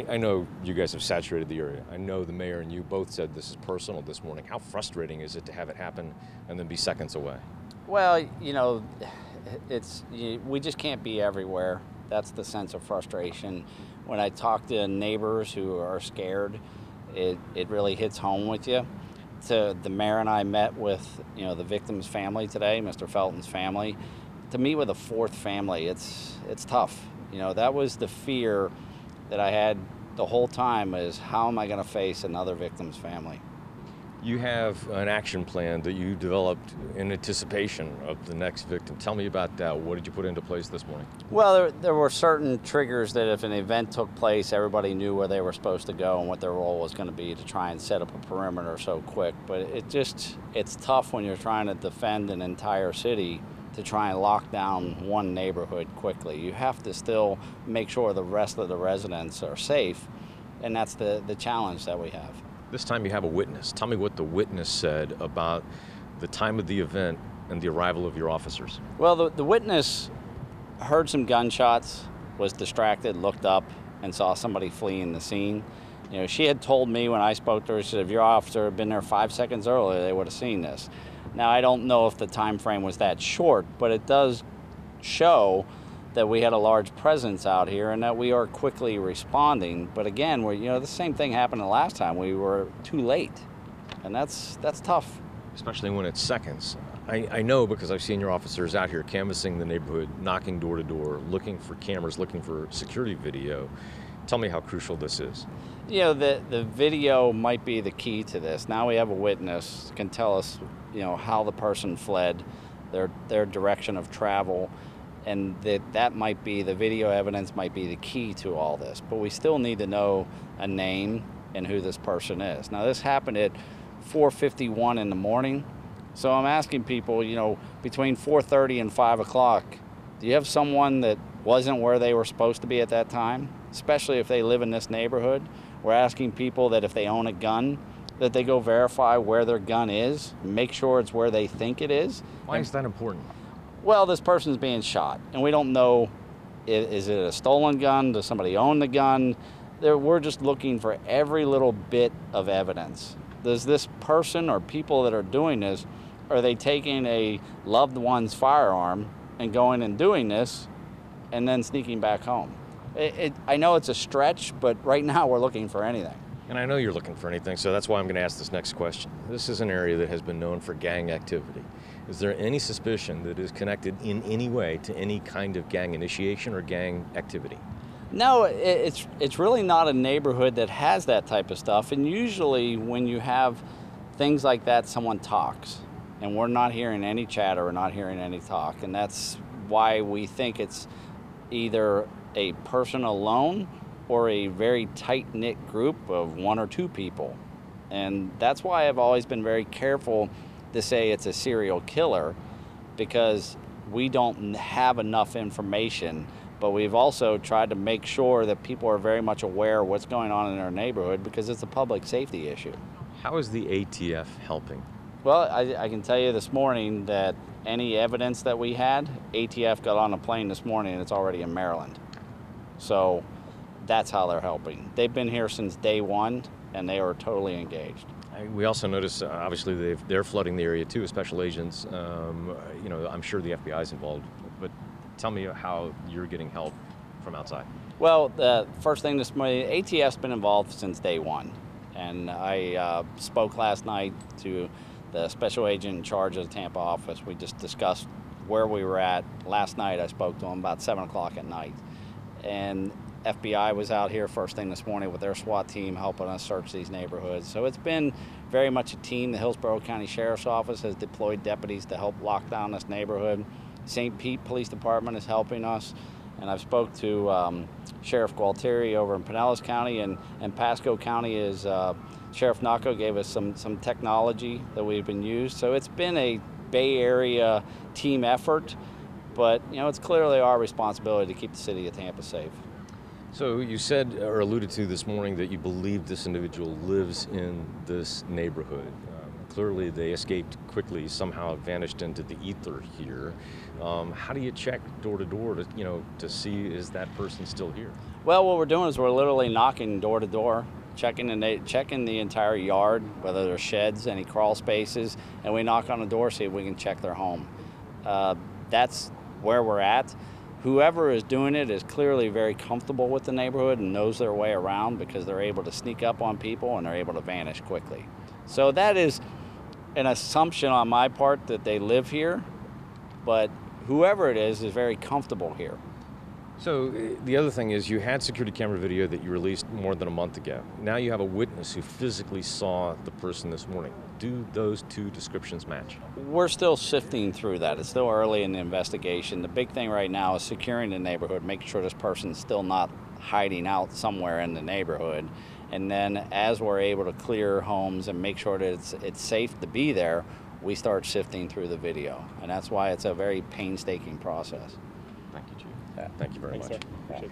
I know you guys have saturated the area. I know the mayor and you both said this is personal this morning. How frustrating is it to have it happen and then be seconds away? Well, we just can't be everywhere. That's the sense of frustration. When I talk to neighbors who are scared, it really hits home with you. The mayor and I met with the victim's family today, Mr. Felton's family. To meet with a fourth family, it's tough. That was the fear that I had the whole time, is how am I going to face another victim's family? You have an action plan that you developed in anticipation of the next victim. Tell me about that. What did you put into place this morning? Well, there were certain triggers that if an event took place, everybody knew where they were supposed to go and what their role was going to be to try and set up a perimeter so quick. But it's tough when you're trying to defend an entire city to try and lock down one neighborhood quickly. You have to still make sure the rest of the residents are safe, and that's the challenge that we have. This time you have a witness. Tell me what the witness said about the time of the event and the arrival of your officers. Well, the witness heard some gunshots, was distracted, looked up, and saw somebody fleeing the scene. She had told me when I spoke to her, she said, if your officer had been there 5 seconds earlier, they would have seen this. Now, I don't know if the time frame was that short, but it does show that we had a large presence out here and that we are quickly responding. But again, the same thing happened the last time. We were too late, and that's tough. Especially when it's seconds. I know because I've seen your officers out here canvassing the neighborhood, knocking door to door, looking for cameras, looking for security video. Tell me how crucial this is. The video might be the key to this. Now we have a witness, can tell us, how the person fled, their direction of travel, and that might be, the video evidence might be the key to all this. But we still need to know a name and who this person is. Now, this happened at 4:51 in the morning, so I'm asking people, between 4:30 and 5 o'clock, do you have someone that wasn't where they were supposed to be at that time, especially if they live in this neighborhood? We're asking people that if they own a gun, that they go verify where their gun is, make sure it's where they think it is. Why is that important? Well, this person's being shot, and we don't know, is it a stolen gun? Does somebody own the gun? We're just looking for every little bit of evidence. Does this person or people that are doing this, are they taking a loved one's firearm and going and doing this and then sneaking back home? I know it's a stretch, but right now we're looking for anything. And I know you're looking for anything, so that's why I'm going to ask this next question. This is an area that has been known for gang activity. Is there any suspicion that is connected in any way to any kind of gang initiation or gang activity? No, it's really not a neighborhood that has that type of stuff. And usually when you have things like that, someone talks. And we're not hearing any chatter, we're not hearing any talk. And that's why we think it's either a person alone or a very tight-knit group of one or two people. And that's why I've always been very careful to say it's a serial killer, because we don't have enough information, but we've also tried to make sure that people are very much aware of what's going on in their neighborhood, because it's a public safety issue. How is the ATF helping? Well, I can tell you this morning that any evidence that we had, ATF got on a plane this morning and it's already in Maryland. So that's how they're helping. They've been here since day one, and they are totally engaged. We also notice, obviously, they're flooding the area too, special agents. I'm sure the FBI is involved, but tell me how you're getting help from outside. Well, the first thing this morning, ATF's been involved since day one, and I spoke last night to the special agent in charge of the Tampa office. We just discussed where we were at. Last night I spoke to him about 7 o'clock at night, and FBI was out here first thing this morning with their SWAT team helping us search these neighborhoods. So it's been very much a team. The Hillsborough County Sheriff's Office has deployed deputies to help lock down this neighborhood. St. Pete Police Department is helping us. And I've spoke to Sheriff Gualtieri over in Pinellas County, and Pasco County is Sheriff Naco gave us some technology that we've been used. So it's been a Bay Area team effort, but it's clearly our responsibility to keep the city of Tampa safe. So you said or alluded to this morning that you believe this individual lives in this neighborhood. clearly they escaped quickly, somehow vanished into the ether here. How do you check door to door to see, is that person still here? Well, what we're doing is we're literally knocking door to door, checking the entire yard, whether there's sheds, any crawl spaces, and we knock on the door, see if we can check their home. That's where we're at. Whoever is doing it is clearly very comfortable with the neighborhood and knows their way around, because they're able to sneak up on people and they're able to vanish quickly. So that is an assumption on my part that they live here, but whoever it is very comfortable here. So the other thing is, you had security camera video that you released more than a month ago. Now you have a witness who physically saw the person this morning. Do those two descriptions match? We're still sifting through that. It's still early in the investigation. The big thing right now is securing the neighborhood, making sure this person's still not hiding out somewhere in the neighborhood. And then as we're able to clear homes and make sure that it's safe to be there, we start sifting through the video. And that's why it's a very painstaking process. Thank you, Chief. Yeah. Thank you very much. Appreciate it.